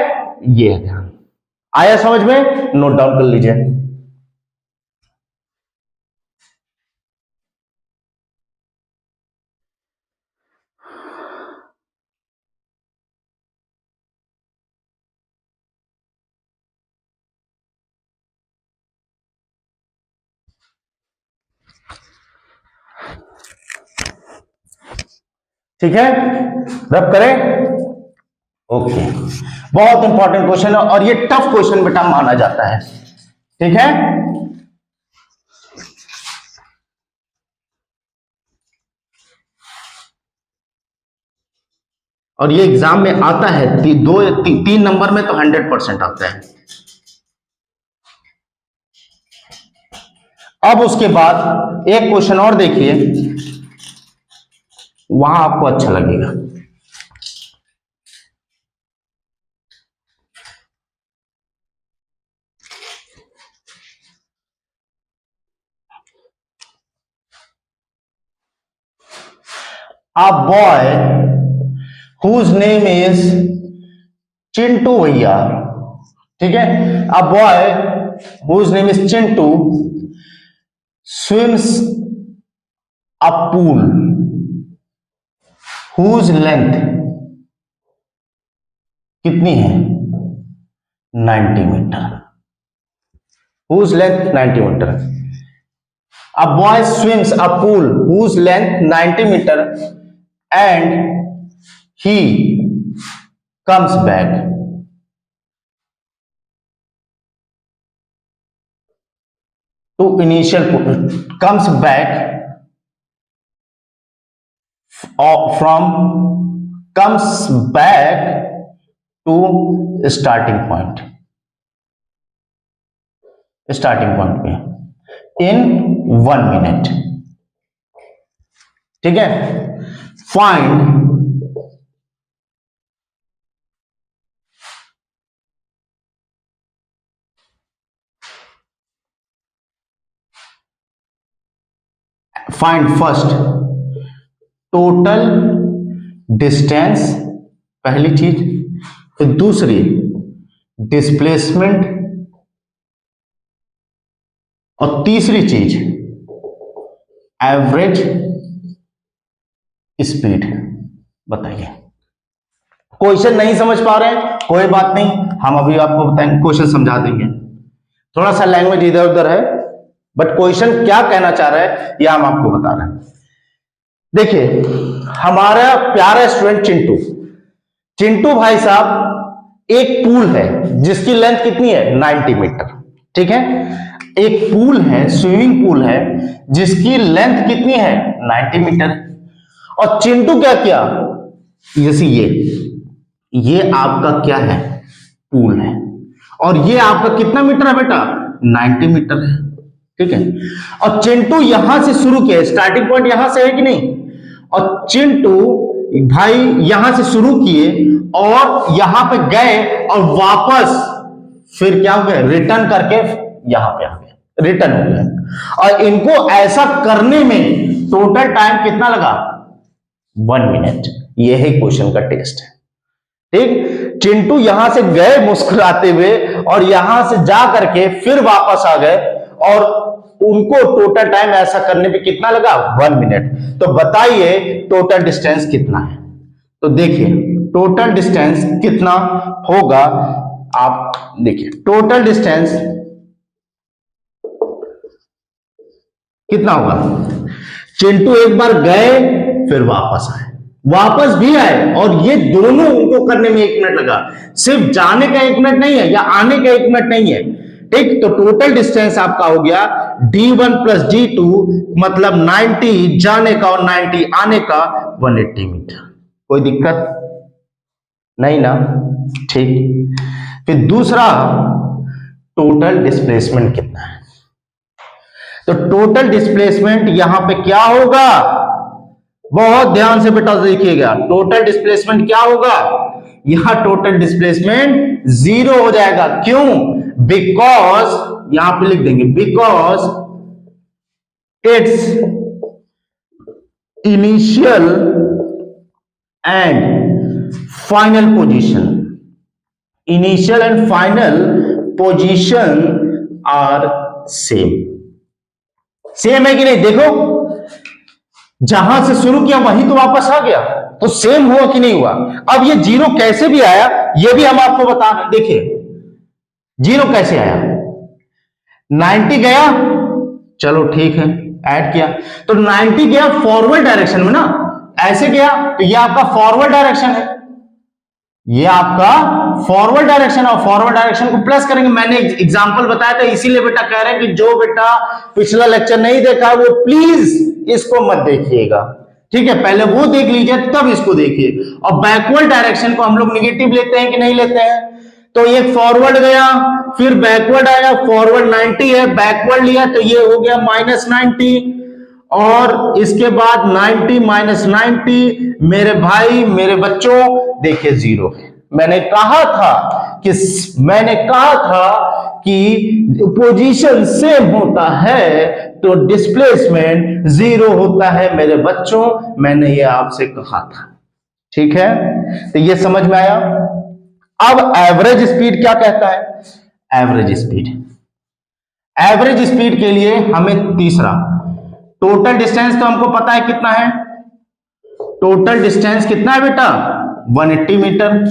ये है ध्यान। आया समझ में? नोट डाउन कर लीजिए। ठीक है, रब करें। ओके, बहुत इंपॉर्टेंट क्वेश्चन है और ये टफ क्वेश्चन बेटा माना जाता है, ठीक है। और ये एग्जाम में आता है, 3 नंबर में तो 100% आता है। अब उसके बाद एक क्वेश्चन और देखिए, वहां आपको अच्छा लगेगा। A boy whose name is Chintu भैया, ठीक है। A boy whose name is Chintu swims a pool whose length कितनी है? 90 metre. whose length 90 metre. A boy swims a pool whose length 90 meter and he comes back to initial pool, comes back to starting point पे in 1 minute, ठीक है। फाइंड फर्स्ट टोटल डिस्टेंस, पहली चीज। फिर दूसरी डिस्प्लेसमेंट, और तीसरी चीज एवरेज स्पीड। बताइए। क्वेश्चन नहीं समझ पा रहे हैं, कोई बात नहीं, हम अभी आपको बताएंगे, क्वेश्चन समझा देंगे। थोड़ा सा लैंग्वेज इधर उधर है, बट क्वेश्चन क्या कहना चाह रहा है यह हम आपको बता रहे हैं। देखिए, हमारा प्यारा स्टूडेंट चिंटू भाई साहब, एक पूल है जिसकी लेंथ कितनी है? 90 मीटर, ठीक है। एक पूल है, स्विमिंग पूल है, जिसकी लेंथ कितनी है? 90 मीटर। और चिंटू क्या किया? जैसे ये आपका क्या है? पूल है, और ये आपका कितना मीटर है बेटा? 90 मीटर है, ठीक है। और चिंटू यहां से शुरू किया, स्टार्टिंग पॉइंट यहां से है कि नहीं? और चिंटू भाई यहां से शुरू किए और यहां पे गए और वापस फिर क्या हो गया? रिटर्न करके यहां पे आ गए, रिटर्न हो गया। और इनको ऐसा करने में टोटल टाइम कितना लगा? 1 मिनट। यह है क्वेश्चन का टेस्ट है, ठीक। चिंटू यहां से गए मुस्कुराते हुए और यहां से जा करके फिर वापस आ गए, और उनको टोटल टाइम ऐसा करने पे कितना लगा? 1 मिनट। तो बताइए टोटल डिस्टेंस कितना है? तो देखिए, टोटल डिस्टेंस कितना होगा, आप देखिए टोटल डिस्टेंस कितना होगा। चिंटू एक बार गए फिर वापस आए, वापस भी आए, और ये दोनों उनको करने में 1 मिनट लगा। सिर्फ जाने का 1 मिनट नहीं है या आने का 1 मिनट नहीं है, ठीक। तो टोटल डिस्टेंस आपका हो गया d1 प्लस d2, मतलब 90 जाने का और 90 आने का, 180 मीटर। कोई दिक्कत नहीं ना, ठीक। फिर दूसरा, टोटल डिस्प्लेसमेंट कितना है। तो टोटल डिस्प्लेसमेंट यहां पे क्या होगा, बहुत ध्यान से बेटा देखिएगा, टोटल डिस्प्लेसमेंट क्या होगा, यहां टोटल डिस्प्लेसमेंट 0 हो जाएगा। क्यों? बिकॉज यहां पे लिख देंगे, because it's initial and final position, initial and final position are same. Same है कि नहीं, देखो जहां से शुरू किया वहीं तो वापस आ गया, तो सेम हुआ कि नहीं हुआ। अब ये 0 कैसे भी आया ये भी हम आपको बता रहे हैं। देखिए 0 कैसे आया, 90 गया, चलो ठीक है ऐड किया, तो 90 गया फॉरवर्ड डायरेक्शन में ना, ऐसे गया तो ये आपका फॉरवर्ड डायरेक्शन है, ये आपका फॉरवर्ड डायरेक्शन, और फॉरवर्ड डायरेक्शन को प्लस करेंगे। मैंने एग्जांपल बताया था, इसीलिए बेटा कह रहे हैं कि जो बेटा पिछला लेक्चर नहीं देखा वो प्लीज इसको मत देखिएगा, ठीक है, पहले वो देख लीजिए तब इसको देखिए। और बैकवर्ड डायरेक्शन को हम लोग निगेटिव लेते हैं कि नहीं लेते हैं, तो ये फॉरवर्ड गया फिर बैकवर्ड आया, फॉरवर्ड 90 है, बैकवर्ड लिया तो ये हो गया -90, और इसके बाद 90 माइनस 90, मेरे भाई मेरे बच्चों देखिए 0 है। मैंने कहा था कि पोजीशन सेम होता है तो डिस्प्लेसमेंट 0 होता है मेरे बच्चों, मैंने ये आपसे कहा था, ठीक है। तो ये समझ में आया। अब एवरेज स्पीड क्या कहता है, एवरेज स्पीड के लिए हमें तीसरा, टोटल डिस्टेंस तो हमको पता है कितना है, टोटल डिस्टेंस कितना है बेटा 180 मीटर,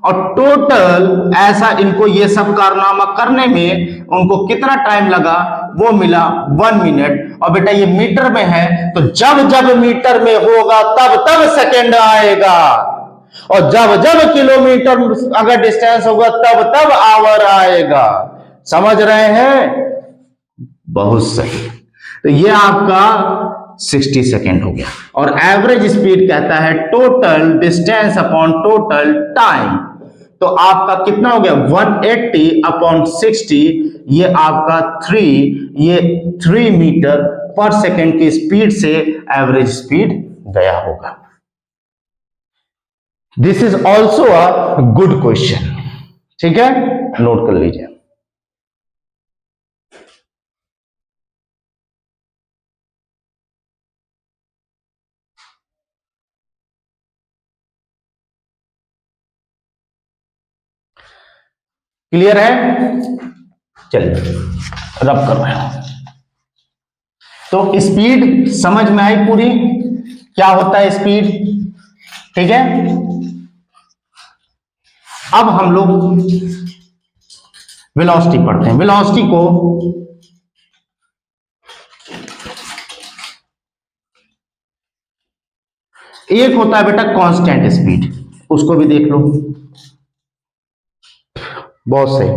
और टोटल ऐसा इनको ये सब कारनामा करने में उनको कितना टाइम लगा, वो मिला 1 मिनट। और बेटा ये मीटर में है तो जब जब मीटर में होगा तब तब सेकंड आएगा, और जब जब किलोमीटर अगर डिस्टेंस होगा तब तब आवर आएगा। समझ रहे हैं, बहुत सही। तो ये आपका 60 सेकेंड हो गया। और एवरेज स्पीड कहता है total distance upon total time, तो आपका कितना हो गया 180 अपॉन 60, ये आपका 3 मीटर पर सेकेंड की स्पीड से एवरेज स्पीड गया होगा। This is also a good question, ठीक है, नोट कर लीजिए। क्लियर है, चलिए रब कर रहे हो। तो स्पीड समझ में आई पूरी, क्या होता है स्पीड, ठीक है। अब हम लोग वेलोसिटी पढ़ते हैं। वेलोसिटी को एक होता है बेटा कांस्टेंट स्पीड, उसको भी देख लो, बहुत सही।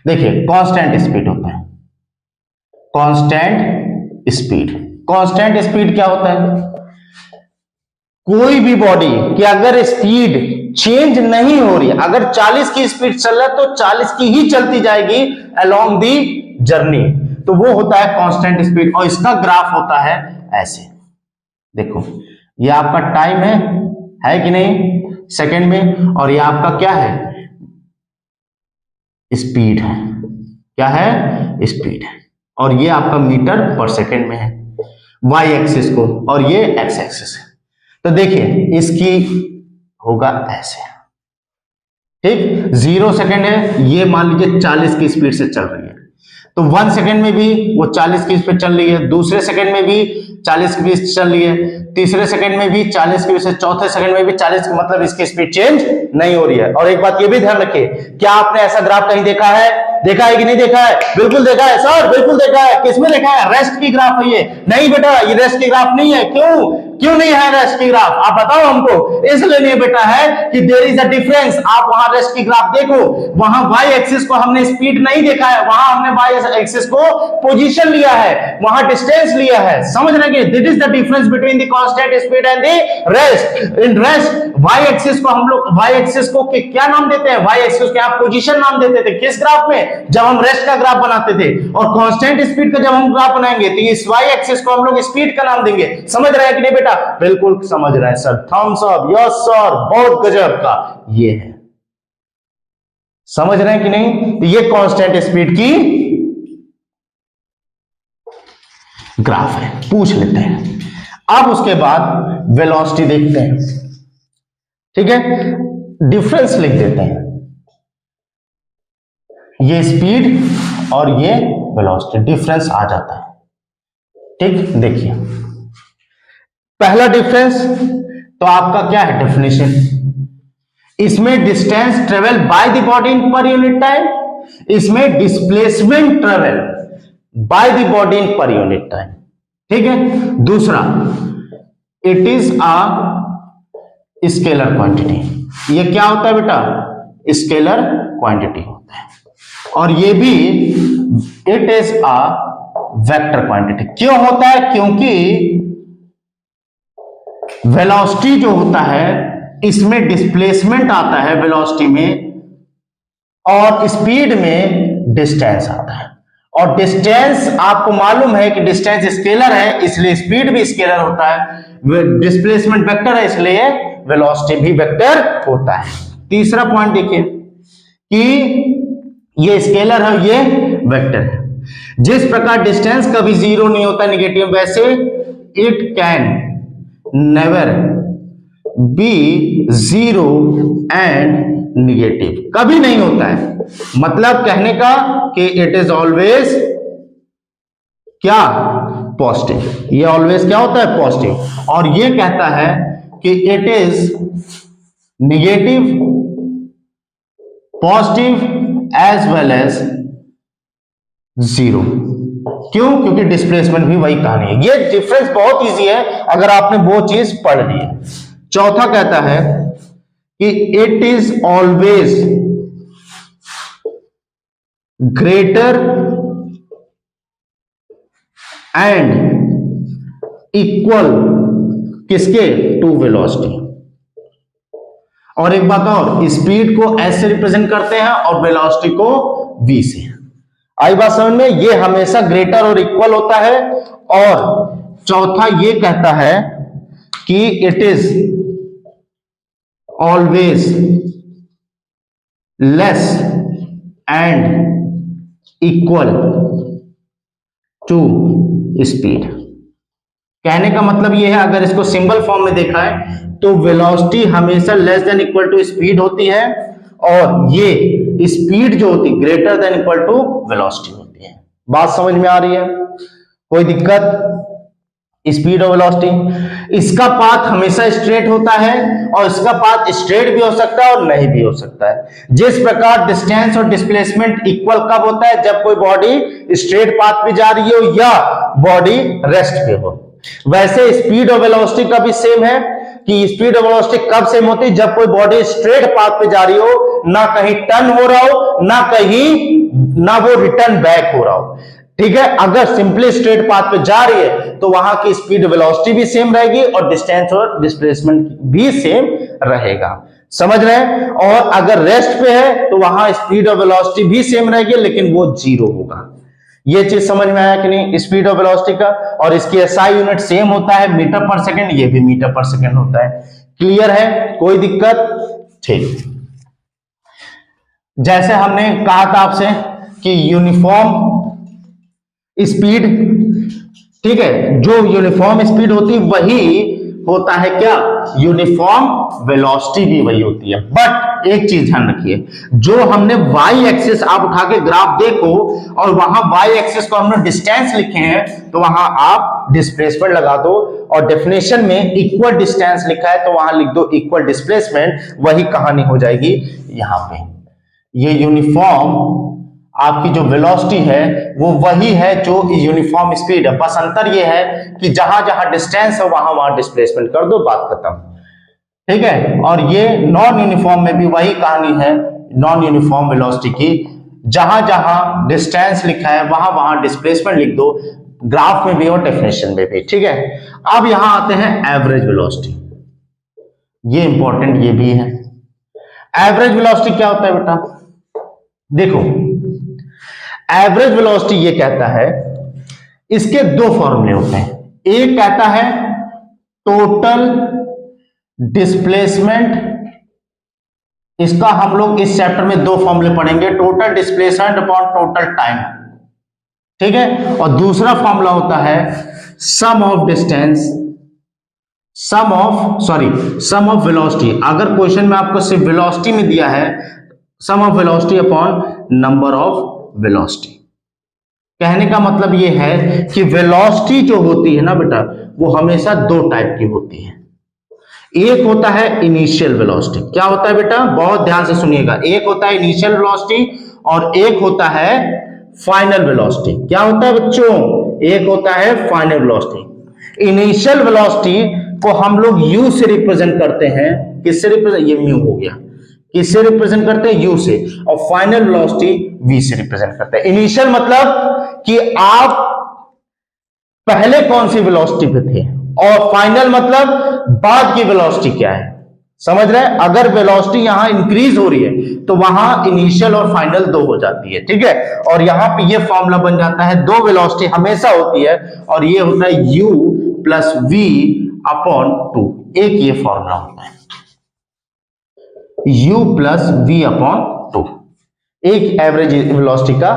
देखिए कांस्टेंट स्पीड होता है, कांस्टेंट स्पीड क्या होता है, कोई भी बॉडी की अगर स्पीड चेंज नहीं हो रही, अगर 40 की स्पीड चल रहा है तो 40 की ही चलती जाएगी अलोंग दी जर्नी, तो वो होता है कांस्टेंट स्पीड। और इसका ग्राफ होता है ऐसे, देखो ये आपका टाइम है कि नहीं सेकंड में, और ये आपका क्या है स्पीड है, क्या है स्पीड है, और ये आपका मीटर पर सेकंड में है वाई एक्सिस को, और ये एक्स एक्सिस है। तो देखिए इसकी होगा ऐसे, ठीक, 0 सेकंड है, ये मान लीजिए 40 की स्पीड से चल रही है, तो 1 सेकंड में भी वो 40 की स्पीड चल रही है, दूसरे सेकंड में भी 40 की स्पीड चल रही है, तीसरे सेकंड में भी 40 की स्पीड, चौथे सेकंड में भी 40 की, मतलब इसकी स्पीड चेंज नहीं हो रही है। और एक बात ये भी ध्यान रखिए, क्या आपने ऐसा ग्राफ कहीं देखा है कि नहीं देखा है? बिल्कुल देखा है सर, बिल्कुल देखा है। किसमें देखा है? रेस्ट की ग्राफ है ये। नहीं बेटा, ये रेस्ट की ग्राफ नहीं है। क्यों नहीं है रेस्ट की ग्राफ? आप बताओ हमको। इसलिए नहीं बेटा है कि देयर इज अ डिफरेंस। आप वहां रेस्ट की ग्राफ देखो, वहां वाई एक्सिस को हमने स्पीड नहीं देखा है, वहां हमने वाई एक्सिस को पोजीशन लिया है, वहां डिस्टेंस लिया है। समझ रहे हैं? This is the difference between the constant speed and the rest. In rest Y axis को हम लोग वाई एक्सिस को क्या नाम देते हैं? वाई एक्सिस को आप पोजीशन नाम देते थे। किस ग्राफ में? जब हम रेस्ट का ग्राफ बनाते थे। और कांस्टेंट स्पीड का जब हम ग्राफ बनाएंगे तो इस वाई एक्सिस को हम लोग स्पीड का नाम देंगे। समझ रहे हैं कि नहीं बेटा? बिल्कुल समझ रहे हैं sir. Thumbs up, yes sir, बहुत गजब का ये है। समझ रहे हैं कि नहीं? तो ये कांस्टेंट स्पीड की ग्राफ है, पूछ लेते हैं। अब उसके बाद वेलोसिटी देखते हैं, ठीक है? डिफरेंस लिख देते हैं, ये स्पीड और ये वेलोसिटी, डिफरेंस आ जाता है। ठीक, देखिए पहला डिफरेंस तो आपका क्या है? डेफिनेशन। इसमें distance travel by the body in per unit time, इसमें displacement travel by the body in per unit time. ठीक है। दूसरा, it is a scalar quantity. ये क्या होता है बेटा? स्केलर क्वांटिटी होता है। और ये भी it is a vector quantity. क्यों होता है? क्योंकि वेलोसिटी जो होता है इसमें डिस्प्लेसमेंट आता है वेलोसिटी में, और स्पीड में डिस्टेंस आता है। और डिस्टेंस आपको मालूम है कि डिस्टेंस स्केलर है, इसलिए स्पीड भी स्केलर होता है। डिस्प्लेसमेंट वेक्टर है, इसलिए वेलोसिटी भी वेक्टर होता है। तीसरा पॉइंट देखिए कि ये स्केलर है, ये वेक्टर है। जिस प्रकार डिस्टेंस कभी जीरो नहीं होता नेगेटिव, वैसे it can never be zero and negative, कभी नहीं होता है। मतलब कहने का कि इट इज ऑलवेज क्या? पॉजिटिव। ये ऑलवेज क्या होता है? पॉजिटिव। और ये कहता है कि it is negative, positive as well as zero. क्यों? क्योंकि डिस्प्लेसमेंट भी वही कहानी है। ये डिफरेंस बहुत इजी है अगर आपने वो चीज पढ़ ली है। चौथा कहता है कि it is always greater and equal किसके? To velocity. और एक बात और, स्पीड को एस से रिप्रेजेंट करते हैं और वेलोसिटी को वी से। आई बात समझ में? ये हमेशा ग्रेटर और इक्वल होता है। और चौथा ये कहता है कि it is always less and equal to speed. कहने का मतलब ये है, अगर इसको सिंबल फॉर्म में देखा है तो वेलोसिटी हमेशा less than equal to speed होती है, और ये स्पीड जो होती है greater than equal to velocity होती है। बात समझ में आ रही है? कोई दिक्कत? स्पीड और वेलोसिटी, इसका पाथ हमेशा स्ट्रेट होता है, और इसका पाथ स्ट्रेट भी हो सकता है और नहीं भी हो सकता है। जिस प्रकार डिस्टेंस और डिस्प्लेसमेंट इक्वल कब होता है? जब कोई बॉडी स्ट्रेट पाथ पे जा रही हो या बॉडी रेस्ट पे हो। वैसे स्पीड और वेलोसिटी का भी सेम है कि स्पीड और वेलोसिटी कब सेम होती है? जब कोई बॉडी स्ट्रेट पाथ पे जा रही हो, ना कहीं टर्न हो रहा हो, ना वो रिटर्न बैक हो रहा हो। ठीक है। अगर सिंपली स्ट्रेट पाथ पे जा रही है तो वहां की स्पीड वेलोसिटी भी सेम रहेगी और डिस्टेंस और डिस्प्लेसमेंट भी सेम रहेगा। समझ रहे हैं? और अगर रेस्ट पे है तो वहां स्पीड और वेलोसिटी भी सेम रहेगी, लेकिन वो जीरो होगा। ये चीज समझ में आया कि नहीं? स्पीड और वेलोसिटी का। और इसकी एसआई यूनिट सेम होता है, मीटर पर सेकंड, ये भी मीटर पर सेकंड होता है। क्लियर है? कोई दिक्कत? ठीक। जैसे हमने कहा था आपसे कि यूनिफॉर्म स्पीड, ठीक है, जो यूनिफॉर्म स्पीड होती वही होता है क्या, यूनिफॉर्म वेलोसिटी भी वही होती है। बट एक चीज ध्यान रखिए, जो हमने वाई एक्सिस, आप उठा के ग्राफ देखो और वहां वाई एक्सिस को हमने डिस्टेंस लिखे हैं, तो वहां आप डिस्प्लेसमेंट लगा दो, और डेफिनेशन में इक्वल डिस्टेंस लिखा है तो वहां लिख दो इक्वल डिस्प्लेसमेंट, वही कहानी हो जाएगी यहां पे। ये यूनिफॉर्म आपकी जो वेलोसिटी है वो वही है जो यूनिफॉर्म स्पीड है, बस अंतर ये है कि जहां जहां डिस्टेंस है वहां वहां डिस्प्लेसमेंट कर दो, बात खत्म, ठीक है। और ये नॉन यूनिफॉर्म में भी वही कहानी है, नॉन यूनिफॉर्म वेलोसिटी की, जहां जहां डिस्टेंस लिखा है वहां वहां डिस्प्लेसमेंट लिख दो, ग्राफ में भी और डेफिनेशन में भी, ठीक है। अब यहां आते हैं एवरेज वेलोसिटी, ये इंपॉर्टेंट ये भी है। एवरेज वेलोसिटी क्या होता है बेटा, देखो एवरेज वेलोसिटी ये कहता है, इसके दो फॉर्मूले होते हैं, एक कहता है टोटल डिस्प्लेसमेंट, इसका हम लोग इस चैप्टर में दो फॉर्मूले पढ़ेंगे, total displacement upon total time, ठीक है। और दूसरा फॉर्मूला होता है sum of distance, sum of velocity. अगर क्वेश्चन में आपको सिर्फ वेलोसिटी में दिया है, sum of velocity upon number of velocity. कहने का मतलब यह है कि वेलोसिटी जो होती है ना बेटा, वो हमेशा दो टाइप की होती है। एक होता है इनिशियल वेलोसिटी, क्या होता है बेटा, बहुत ध्यान से सुनिएगा, एक होता है इनिशियल वेलोसिटी और एक होता है फाइनल वेलोसिटी। क्या होता है बच्चों, एक होता है फाइनल वेलोसिटी। इनिशियल वेलोसिटी को हम लोग यू से रिप्रेजेंट करते हैं, किससे रिप्रेजेंट, ये म्यू हो गया, किससे रिप्रेजेंट करते हैं, यू से, और फाइनल वेलोसिटी वी से रिप्रेजेंट करते हैं। इनिशियल मतलब कि आप पहले कौन सी वेलोसिटी पे थे, और फाइनल मतलब बाद की वेलोसिटी क्या है, समझ रहे हैं। अगर वेलोसिटी यहां इंक्रीज हो रही है तो वहां इनिशियल और फाइनल दो हो जाती है, ठीक है। और यहां पे ये फॉर्मूला बन जाता है, दो वेलोसिटी हमेशा होती है, और ये होता है u प्लस वी अपॉन 2, एक ये फॉर्मूला होता है u प्लस वी अपॉन 2, एक एवरेज वेलोसिटी का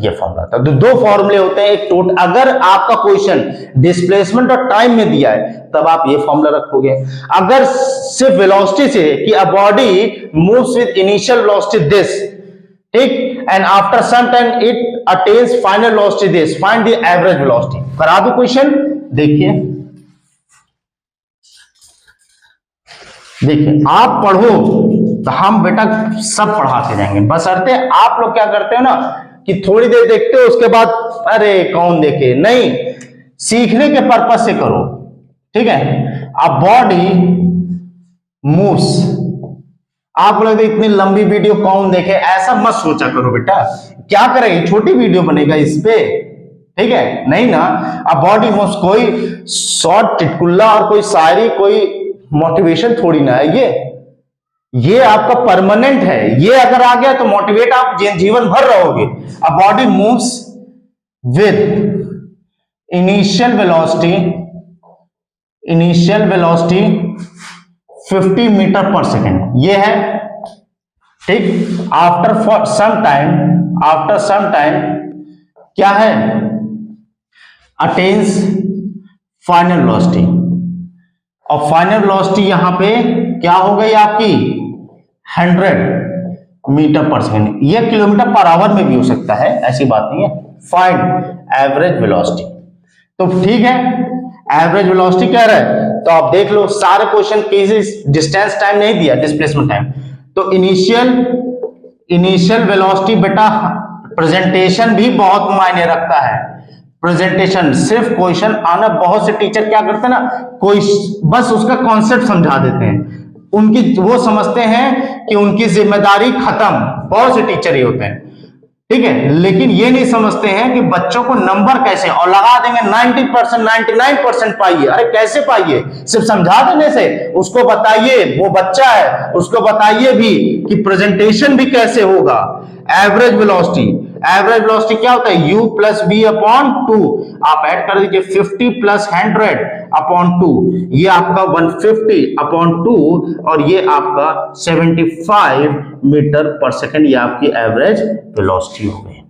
ये फॉर्मूला था। तो दो फॉर्मूले होते हैं, एक टोटल, अगर आपका क्वेश्चन डिस्प्लेसमेंट और टाइम में दिया है तब आप ये फॉर्मूला रखोगे। अगर सिर्फ वेलोसिटी से कि a body moves with initial velocity this, ठीक, and after some time it attains final velocity this, find the average velocity, करा दो क्वेश्चन। देखिए आप पढ़ो तो हम बेटा सब पढ़ाते जाएंगे, बशर्ते आप लोग क्या करते हो ना कि थोड़ी देर देखते हो उसके बाद अरे कौन देखे, नहीं, सीखने के पर्पस से करो, ठीक है। अब बॉडी मूव्स, आप लोग इतनी लंबी वीडियो कौन देखे, ऐसा मत सोचा करो बेटा, क्या करेगी, छोटी वीडियो बनेगा इस पे, ठीक है, नहीं ना। अब बॉडी मूव्स कोई शॉर्ट टिटकुल्ला और कोई शायरी, कोई मोटिवेशन थोड़ी ना है, ये आपका परमानेंट है, ये अगर आ गया तो मोटिवेट आप जीवन भर रहोगे। A body moves with initial velocity 50 metre per second, ये है, ठीक। आफ्टर सम टाइम क्या है, अटेन्स फाइनल वेलोसिटी, और फाइनल वेलोसिटी यहां पे क्या हो गई आपकी 100 मीटर पर सेकेंड, ये किलोमीटर पर आवर में भी हो सकता है, ऐसी बात नहीं है। फाइंड एवरेज वेलोसिटी, तो ठीक है, एवरेज वेलोसिटी कह रहा है, तो आप देख लो सारे क्वेश्चन केसेस डिस्टेंस टाइम नहीं दिया, डिस्प्लेसमेंट टाइम। तो इनिशियल वेलोसिटी बेटा, प्रेजेंटेशन भी बहुत मायने रखता है, प्रेजेंटेशन, सिर्फ क्वेश्चन आना, बहुत से टीचर क्या करते हैं ना, कोई बस उसका कॉन्सेप्ट समझा देते हैं, उनकी वो समझते हैं कि उनकी जिम्मेदारी खत्म, बहुत से टीचर ही होते हैं, ठीक है, लेकिन ये नहीं समझते हैं कि बच्चों को नंबर कैसे, और लगा देंगे 90%, 99% पाइए, अरे कैसे पाइए, सिर्फ समझा देने से, उसको बताइए, वो बच्चा है, उसको बताइए भी कि प्रेजेंटेशन भी कैसे होगा। एवरेज वेलोसिटी क्या होता है, u प्लस बी अपॉन 2, आप ऐड कर दीजिए 50 प्लस 100 अपॉन 2, ये आपका 150 अपॉन 2, और ये आपका 75 मीटर पर सेकेंड, ये आपकी एवरेज वेलोसिटी हो गई।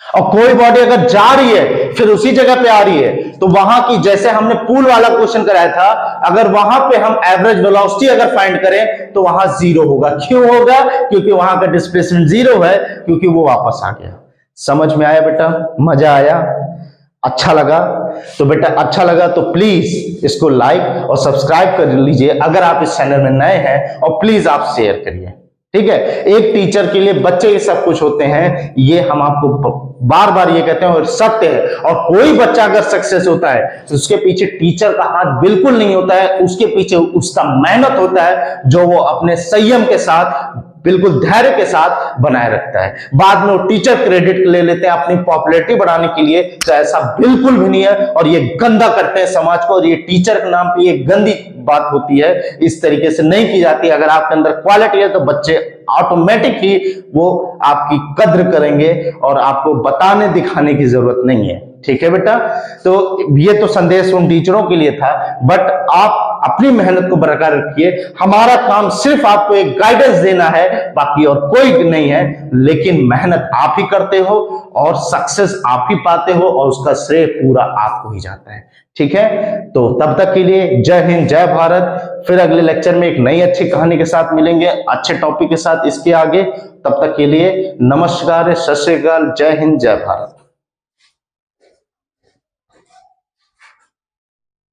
और कोई बॉडी अगर जा रही है फिर उसी जगह पे आ रही है, तो वहां की, जैसे हमने पूल वाला क्वेश्चन कराया था, अगर वहां पे हम एवरेज वेलोसिटी अगर फाइंड करें तो वहां जीरो होगा। क्यों होगा? क्योंकि वहां का डिस्प्लेसमेंट जीरो है, क्योंकि वो वापस आ गया। समझ में आया बेटा? मजा आया? अच्छा लगा? तो बेटा अच्छा लगा तो प्लीज इसको लाइक और सब्सक्राइब कर लीजिए अगर आप इस चैनल में नए हैं, और प्लीज आप शेयर करिए। ठीक है, एक टीचर के लिए बच्चे ही सब कुछ होते हैं, ये हम आपको बार बार ये कहते हैं और सत्य है। और कोई बच्चा अगर सक्सेस होता है तो उसके पीछे टीचर का हाथ बिल्कुल नहीं होता है, उसके पीछे उसका मेहनत होता है, जो वो अपने संयम के साथ, बिल्कुल धैर्य के साथ बनाए रखता है। बाद में वो टीचर क्रेडिट ले लेते हैं अपनी पॉपुलैरिटी बढ़ाने के लिए, तो ऐसा बिल्कुल भी नहीं है, और ये गंदा करते हैं समाज को, और ये टीचर के नाम पे ये गंदी बात होती है, इस तरीके से नहीं की जाती। अगर आपके अंदर क्वालिटी है तो बच्चे ऑटोमेटिक ही वो आपकी कद्र करेंगे, और आपको बताने दिखाने की जरूरत नहीं है। ठीक है बेटा, तो ये तो संदेश उन टीचरों के लिए था, बट आप अपनी मेहनत को बरकरार रखिए। हमारा काम सिर्फ आपको एक गाइडेंस देना है, बाकी और कोई नहीं है, लेकिन मेहनत आप ही करते हो और सक्सेस आप ही पाते हो, और उसका श्रेय पूरा आपको ही जाता है। ठीक है, तो तब तक के लिए जय हिंद, जय भारत। फिर अगले लेक्चर में एक नई अच्छी कहानी के साथ मिलेंगे, अच्छे टॉपिक के साथ इसके आगे। तब तक के लिए नमस्कार, सत श्री अकाल, जय हिंद, जय भारत।